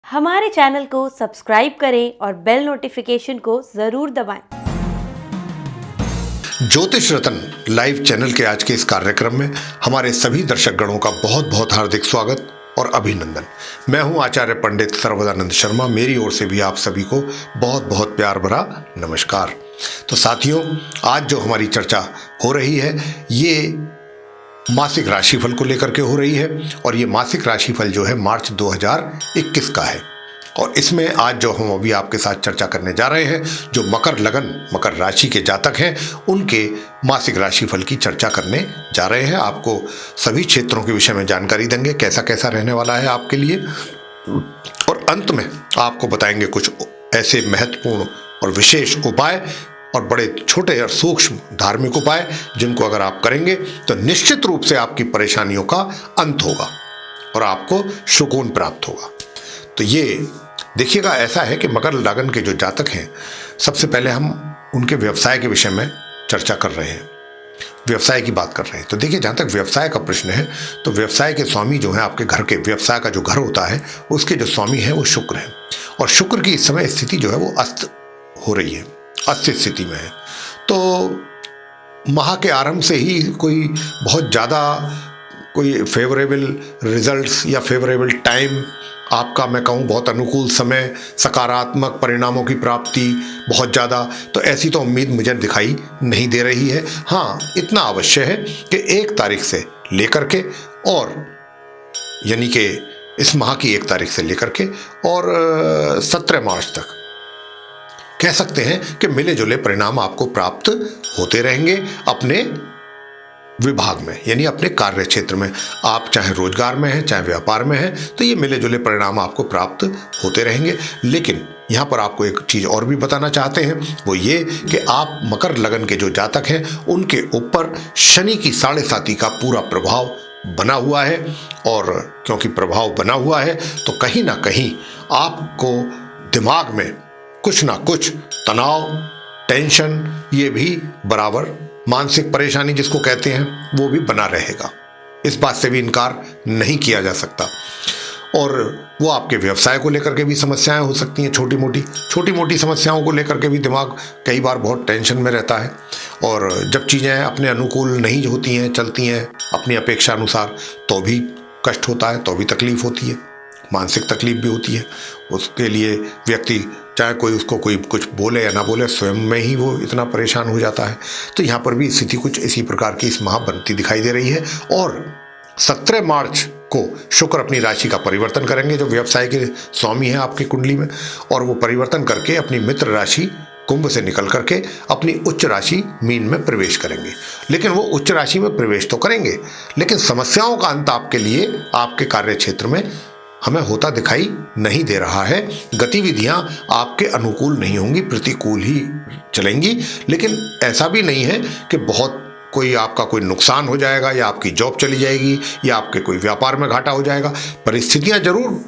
हमारे चैनल को सब्सक्राइब करें और बेल नोटिफिकेशन को ज़रूर दबाएं। ज्योतिष रत्न लाइव चैनल के आज के इस कार्यक्रम में हमारे सभी दर्शक गणों का बहुत बहुत हार्दिक स्वागत और अभिनंदन। मैं हूं आचार्य पंडित सर्वदानंद शर्मा। मेरी ओर से भी आप सभी को बहुत बहुत प्यार भरा नमस्कार। तो साथियों, आज जो हमारी चर्चा हो रही है ये मासिक राशिफल को लेकर के हो रही है और ये मासिक राशिफल जो है मार्च 2021 का है। और इसमें आज जो हम अभी आपके साथ चर्चा करने जा रहे हैं, जो मकर राशि के जातक हैं उनके मासिक राशिफल की चर्चा करने जा रहे हैं। आपको सभी क्षेत्रों के विषय में जानकारी देंगे, कैसा कैसा रहने वाला है आपके लिए, और अंत में आपको बताएंगे कुछ ऐसे महत्वपूर्ण और विशेष उपाय और बड़े छोटे और सूक्ष्म धार्मिक उपाय जिनको अगर आप करेंगे तो निश्चित रूप से आपकी परेशानियों का अंत होगा और आपको सुकून प्राप्त होगा। तो ये देखिएगा, ऐसा है कि मकर लगन के जो जातक हैं, सबसे पहले हम उनके व्यवसाय के विषय में चर्चा कर रहे हैं, व्यवसाय की बात कर रहे हैं। तो देखिए, जहाँ तक व्यवसाय का प्रश्न है तो व्यवसाय के स्वामी जो है आपके घर के, व्यवसाय का जो घर होता है उसके जो स्वामी है वो शुक्र है। और शुक्र की इस समय स्थिति जो है वो अस्त हो रही है, अस्त स्थिति में है। तो माह के आरंभ से ही कोई बहुत ज़्यादा कोई फेवरेबल रिजल्ट्स या फेवरेबल टाइम आपका, मैं कहूँ बहुत अनुकूल समय, सकारात्मक परिणामों की प्राप्ति बहुत ज़्यादा, तो ऐसी तो उम्मीद मुझे दिखाई नहीं दे रही है। हाँ, इतना अवश्य है कि 1 तारीख से लेकर के, और यानी कि इस माह की 1 तारीख से लेकर के और 17 मार्च तक कह सकते हैं कि मिले जुले परिणाम आपको प्राप्त होते रहेंगे अपने विभाग में, यानी अपने कार्य क्षेत्र में। आप चाहे रोजगार में हैं, चाहे व्यापार में हैं, तो ये मिले जुले परिणाम आपको प्राप्त होते रहेंगे। लेकिन यहाँ पर आपको एक चीज़ और भी बताना चाहते हैं, वो ये कि आप मकर लगन के जो जातक हैं उनके ऊपर शनि की 7.5 का पूरा प्रभाव बना हुआ है। और क्योंकि प्रभाव बना हुआ है तो कहीं ना कहीं आपको दिमाग में कुछ ना कुछ तनाव, टेंशन, ये भी बराबर मानसिक परेशानी जिसको कहते हैं वो भी बना रहेगा। इस बात से भी इनकार नहीं किया जा सकता। और वो आपके व्यवसाय को लेकर के भी समस्याएं हो सकती हैं, छोटी मोटी समस्याओं को लेकर के भी दिमाग कई बार बहुत टेंशन में रहता है। और जब चीज़ें अपने अनुकूल नहीं होती हैं, चलती हैं अपनी अपेक्षा अनुसार, तो भी कष्ट होता है, तो भी तकलीफ होती है, मानसिक तकलीफ भी होती है। उसके लिए व्यक्ति चाहे कोई उसको कोई कुछ बोले या ना बोले, स्वयं में ही वो इतना परेशान हो जाता है। तो यहाँ पर भी स्थिति कुछ इसी प्रकार की इस माह बनती दिखाई दे रही है। और 17 मार्च को शुक्र अपनी राशि का परिवर्तन करेंगे, जो व्यवसाय के स्वामी हैं आपकी कुंडली में, और वो परिवर्तन करके अपनी मित्र राशि कुंभ से निकल करके अपनी उच्च राशि मीन में प्रवेश करेंगे। लेकिन वो उच्च राशि में प्रवेश तो करेंगे, लेकिन समस्याओं का अंत आपके लिए आपके कार्य क्षेत्र में हमें होता दिखाई नहीं दे रहा है। गतिविधियां आपके अनुकूल नहीं होंगी, प्रतिकूल ही चलेंगी। लेकिन ऐसा भी नहीं है कि बहुत कोई आपका कोई नुकसान हो जाएगा या आपकी जॉब चली जाएगी या आपके कोई व्यापार में घाटा हो जाएगा। परिस्थितियां जरूर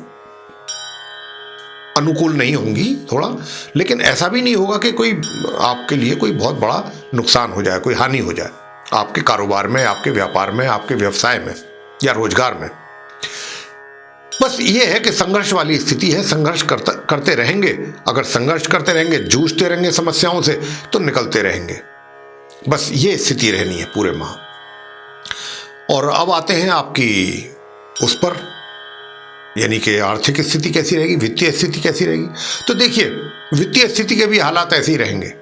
अनुकूल नहीं होंगी थोड़ा, लेकिन ऐसा भी नहीं होगा कि कोई आपके लिए कोई बहुत बड़ा नुकसान हो जाए, कोई हानि हो जाए आपके कारोबार में, आपके व्यापार में, आपके व्यवसाय में या रोजगार में। बस ये है कि संघर्ष वाली स्थिति है, संघर्ष करते रहेंगे। अगर संघर्ष करते रहेंगे, जूझते रहेंगे समस्याओं से, तो निकलते रहेंगे। बस ये स्थिति रहनी है पूरे माह। और अब आते हैं आपकी उस पर, यानी कि आर्थिक स्थिति कैसी रहेगी, वित्तीय स्थिति कैसी रहेगी। तो देखिए, वित्तीय स्थिति के भी हालात ऐसे ही रहेंगे।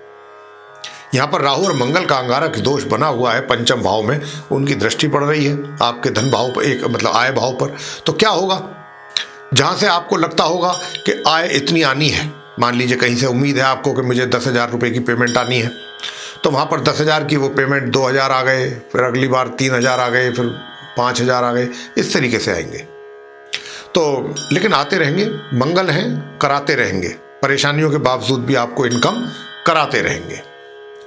यहाँ पर राहु और मंगल का अंगारक दोष बना हुआ है पंचम भाव में, उनकी दृष्टि पड़ रही है आपके धन भाव पर, एक मतलब आय भाव पर। तो क्या होगा, जहाँ से आपको लगता होगा कि आय इतनी आनी है, मान लीजिए कहीं से उम्मीद है आपको कि मुझे 10,000 रुपये की पेमेंट आनी है, तो वहाँ पर 10,000 की वो पेमेंट 2,000 आ गए, फिर अगली बार 3,000 आ गए, फिर 5,000 आ गए, इस तरीके से आएंगे। तो लेकिन आते रहेंगे, मंगल हैं, कराते रहेंगे, परेशानियों के बावजूद भी आपको इनकम कराते रहेंगे,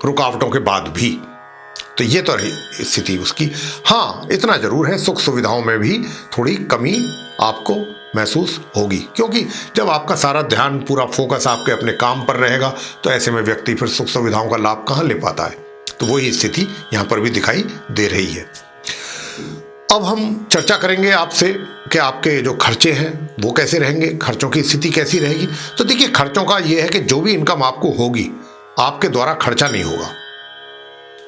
रुकावटों के बाद भी। तो ये तो रही स्थिति उसकी। हाँ, इतना जरूर है, सुख सुविधाओं में भी थोड़ी कमी आपको महसूस होगी, क्योंकि जब आपका सारा ध्यान, पूरा फोकस आपके अपने काम पर रहेगा, तो ऐसे में व्यक्ति फिर सुख सुविधाओं का लाभ कहाँ ले पाता है। तो वही स्थिति यहाँ पर भी दिखाई दे रही है। अब हम चर्चा करेंगे आपसे कि आपके जो खर्चे हैं वो कैसे रहेंगे, खर्चों की स्थिति कैसी रहेगी। तो देखिए, खर्चों का ये है कि जो भी इनकम आपको होगी, आपके द्वारा खर्चा नहीं होगा।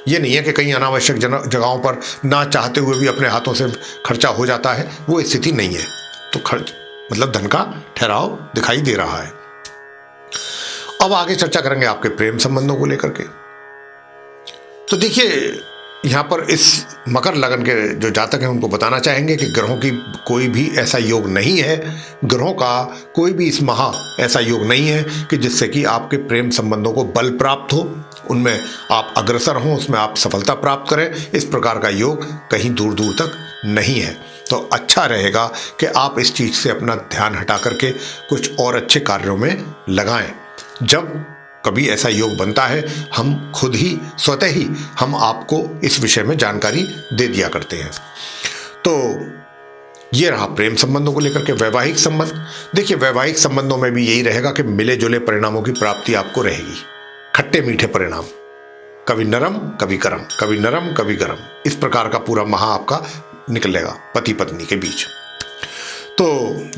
ये नहीं है कि कहीं अनावश्यक जगहों पर ना चाहते हुए भी अपने हाथों से खर्चा हो जाता है, वो स्थिति नहीं है। तो खर्च मतलब धन का ठहराव दिखाई दे रहा है। अब आगे चर्चा करेंगे आपके प्रेम संबंधों को लेकर के। तो देखिए, यहाँ पर इस मकर लगन के जो जातक हैं उनको बताना चाहेंगे कि ग्रहों की कोई भी ऐसा योग नहीं है, ग्रहों का कोई भी इस माह ऐसा योग नहीं है कि जिससे कि आपके प्रेम संबंधों को बल प्राप्त हो, उनमें आप अग्रसर हों, उसमें आप सफलता प्राप्त करें। इस प्रकार का योग कहीं दूर दूर तक नहीं है। तो अच्छा रहेगा कि आप इस चीज़ से अपना ध्यान हटा करके कुछ और अच्छे कार्यों में लगाएं। जब कभी ऐसा योग बनता है, हम खुद ही स्वतः ही हम आपको इस विषय में जानकारी दे दिया करते हैं। तो ये रहा प्रेम संबंधों को लेकर के। वैवाहिक संबंध, देखिए वैवाहिक संबंधों में भी यही रहेगा कि मिले जुले परिणामों की प्राप्ति आपको रहेगी, खट्टे मीठे परिणाम, कभी नरम कभी गरम, कभी नरम कभी गरम, इस प्रकार का पूरा माह आपका निकलेगा पति पत्नी के बीच। तो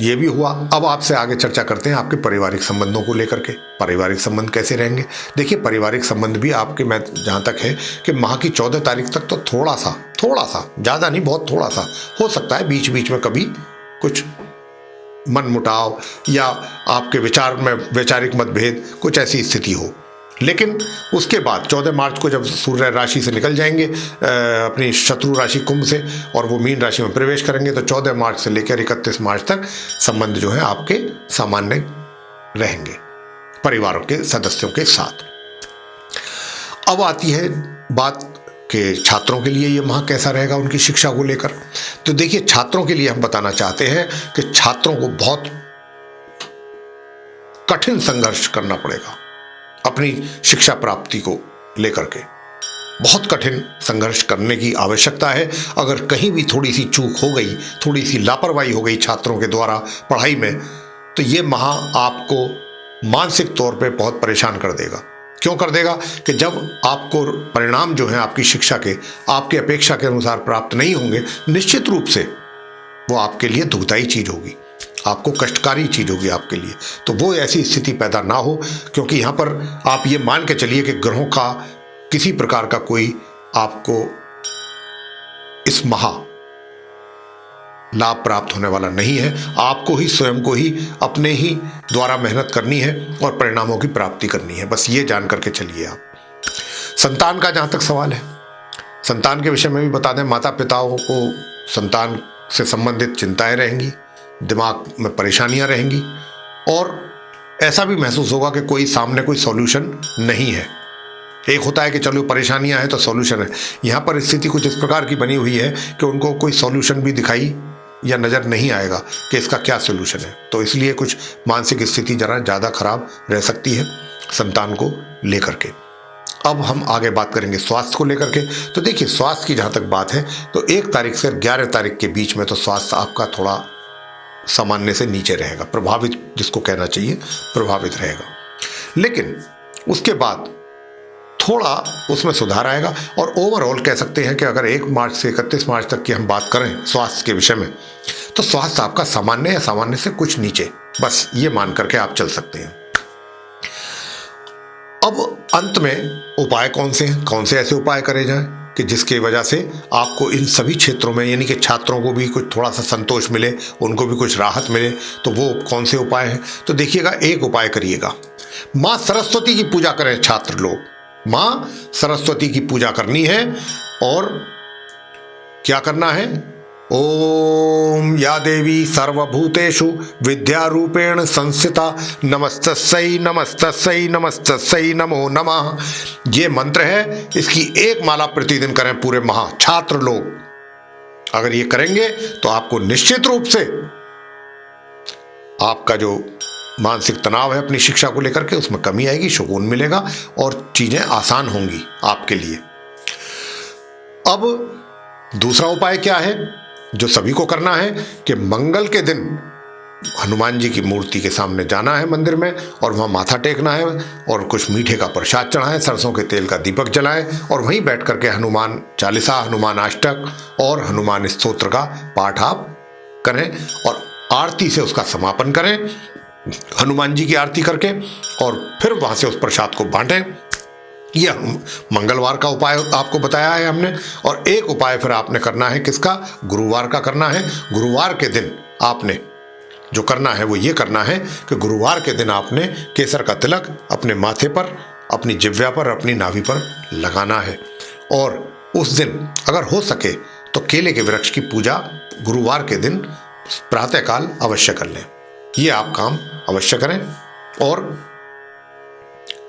ये भी हुआ। अब आपसे आगे चर्चा करते हैं आपके पारिवारिक संबंधों को लेकर के। पारिवारिक संबंध कैसे रहेंगे? देखिए, पारिवारिक संबंध भी आपके, मैं जहाँ तक है कि माह की 14 तारीख तक तो थोड़ा सा ज़्यादा नहीं, बहुत थोड़ा सा हो सकता है बीच बीच में कभी कुछ मनमुटाव या आपके विचार में वैचारिक मतभेद, कुछ ऐसी स्थिति हो। लेकिन उसके बाद 14 मार्च को जब सूर्य राशि से निकल जाएंगे अपनी शत्रु राशि कुंभ से और वो मीन राशि में प्रवेश करेंगे, तो 14 मार्च से लेकर 31 मार्च तक संबंध जो है आपके सामान्य रहेंगे परिवारों के सदस्यों के साथ। अब आती है बात कि छात्रों के लिए ये माह कैसा रहेगा उनकी शिक्षा को लेकर। तो देखिए, छात्रों के लिए हम बताना चाहते हैं कि छात्रों को बहुत कठिन संघर्ष करना पड़ेगा अपनी शिक्षा प्राप्ति को लेकर के। बहुत कठिन संघर्ष करने की आवश्यकता है। अगर कहीं भी थोड़ी सी चूक हो गई, थोड़ी सी लापरवाही हो गई छात्रों के द्वारा पढ़ाई में, तो ये माह आपको मानसिक तौर पे बहुत परेशान कर देगा। क्यों कर देगा? कि जब आपको परिणाम जो है आपकी शिक्षा के आपकी अपेक्षा के अनुसार प्राप्त नहीं होंगे, निश्चित रूप से वो आपके लिए दुखदायी चीज होगी, आपको कष्टकारी चीज होगी आपके लिए। तो वो ऐसी स्थिति पैदा ना हो, क्योंकि यहाँ पर आप ये मान के चलिए कि ग्रहों का किसी प्रकार का कोई आपको इस माह लाभ प्राप्त होने वाला नहीं है। आपको ही स्वयं को ही अपने ही द्वारा मेहनत करनी है और परिणामों की प्राप्ति करनी है, बस ये जान करके चलिए आप। संतान का जहाँ तक सवाल है, संतान के विषय में भी बता दें, माता पिताओं को संतान से संबंधित चिंताएं रहेंगी, दिमाग में परेशानियां रहेंगी और ऐसा भी महसूस होगा कि कोई सामने कोई सॉल्यूशन नहीं है। एक होता है कि चलो परेशानियां हैं तो सॉल्यूशन है, यहाँ पर स्थिति कुछ इस प्रकार की बनी हुई है कि उनको कोई सॉल्यूशन भी दिखाई या नज़र नहीं आएगा कि इसका क्या सॉल्यूशन है। तो इसलिए कुछ मानसिक स्थिति जरा ज़्यादा खराब रह सकती है संतान को लेकर के। अब हम आगे बात करेंगे स्वास्थ्य को लेकर के। तो देखिए, स्वास्थ्य की जहाँ तक बात है तो 1 तारीख से 11 तारीख के बीच में तो स्वास्थ्य आपका थोड़ा सामान्य से नीचे रहेगा, प्रभावित जिसको कहना चाहिए प्रभावित रहेगा। लेकिन उसके बाद थोड़ा उसमें सुधार आएगा और ओवरऑल कह सकते हैं कि अगर 1 मार्च से 31 मार्च तक की हम बात करें स्वास्थ्य के विषय में, तो स्वास्थ्य आपका सामान्य या सामान्य से कुछ नीचे, बस ये मान करके आप चल सकते हैं। अब अंत में उपाय कौन से हैं, कौन से ऐसे उपाय करे जाएं कि जिसकी वजह से आपको इन सभी क्षेत्रों में, यानी कि छात्रों को भी कुछ थोड़ा सा संतोष मिले, उनको भी कुछ राहत मिले। तो वो कौन से उपाय हैं? तो देखिएगा, एक उपाय करिएगा, माँ सरस्वती की पूजा करें छात्र लोग। माँ सरस्वती की पूजा करनी है और क्या करना है? ओम या देवी सर्वभूतेषु विद्यारूपेण संस्थिता नमस्तस्यै नमस्तस्यै नमस्तस्यै नमो नमः। ये मंत्र है, इसकी 1 माला प्रतिदिन करें पूरे माह छात्र लोग। अगर ये करेंगे तो आपको निश्चित रूप से आपका जो मानसिक तनाव है अपनी शिक्षा को लेकर के, उसमें कमी आएगी, सुकून मिलेगा और चीजें आसान होंगी आपके लिए। अब दूसरा उपाय क्या है जो सभी को करना है कि मंगल के दिन हनुमान जी की मूर्ति के सामने जाना है मंदिर में और वहाँ माथा टेकना है और कुछ मीठे का प्रसाद चढ़ाएं, सरसों के तेल का दीपक जलाएं और वहीं बैठ करके हनुमान चालीसा, हनुमान अष्टक और हनुमान स्तोत्र का पाठ आप करें और आरती से उसका समापन करें, हनुमान जी की आरती करके, और फिर वहाँ से उस प्रसाद को बांटें। यह मंगलवार का उपाय आपको बताया है हमने। और एक उपाय फिर आपने करना है, किसका? गुरुवार का करना है। गुरुवार के दिन आपने जो करना है वो ये करना है कि गुरुवार के दिन आपने केसर का तिलक अपने माथे पर, अपनी जिह्वा पर, अपनी नाभि पर लगाना है। और उस दिन अगर हो सके तो केले के वृक्ष की पूजा गुरुवार के दिन प्रातःकाल अवश्य कर लें। ये आप काम अवश्य करें। और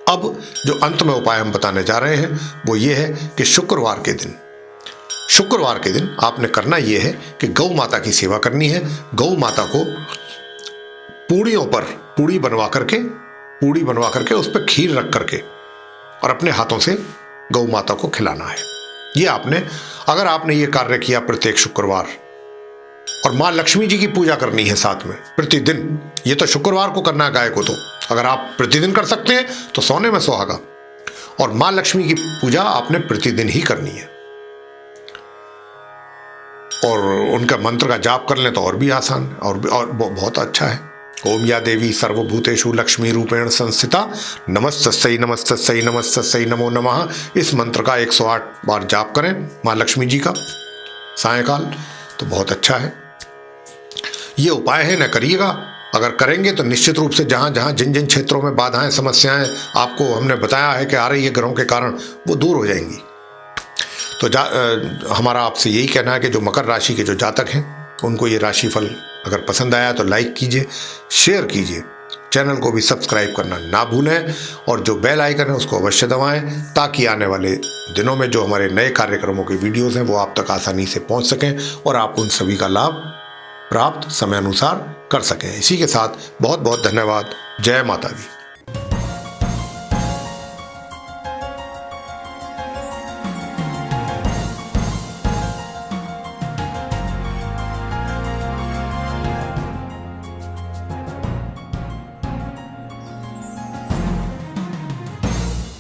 अब जो अंत में उपाय हम बताने जा रहे हैं वो ये है कि शुक्रवार के दिन आपने करना ये है कि गौ माता की सेवा करनी है। गौ माता को पूड़ियों पर पूड़ी बनवा करके उस पर खीर रख करके और अपने हाथों से गौ माता को खिलाना है। ये अगर आपने ये कार्य किया प्रत्येक शुक्रवार, और माँ लक्ष्मी जी की पूजा करनी है साथ में प्रतिदिन। ये तो शुक्रवार को करना है गाय को, तो अगर आप प्रतिदिन कर सकते हैं तो सोने में सुहागा। और माँ लक्ष्मी की पूजा आपने प्रतिदिन ही करनी है और उनका मंत्र का जाप कर लें तो और भी आसान और बहुत अच्छा है। ओम या देवी सर्वभूतेषु लक्ष्मी रूपेण संस्थिता नमस्तस्यै नमस्तस्यै नमस्तस्यै नमो नमः। इस मंत्र का 108 बार जाप करें माँ लक्ष्मी जी का सायंकाल, तो बहुत अच्छा है। ये उपाय है, न करिएगा। अगर करेंगे तो निश्चित रूप से जिन जिन क्षेत्रों में बाधाएं, समस्याएं आपको हमने बताया है कि आ रही है ग्रहों के कारण, वो दूर हो जाएंगी। तो हमारा आपसे यही कहना है कि जो मकर राशि के जो जातक हैं उनको ये राशिफल अगर पसंद आया तो लाइक कीजिए, शेयर कीजिए, चैनल को भी सब्सक्राइब करना ना भूलें और जो बेल आइकन है उसको अवश्य दबाएं ताकि आने वाले दिनों में जो हमारे नए कार्यक्रमों के वीडियोस हैं वो आप तक आसानी से पहुंच सकें और आप उन सभी का लाभ प्राप्त समय अनुसार कर सकें। इसी के साथ बहुत बहुत धन्यवाद। जय माता दी।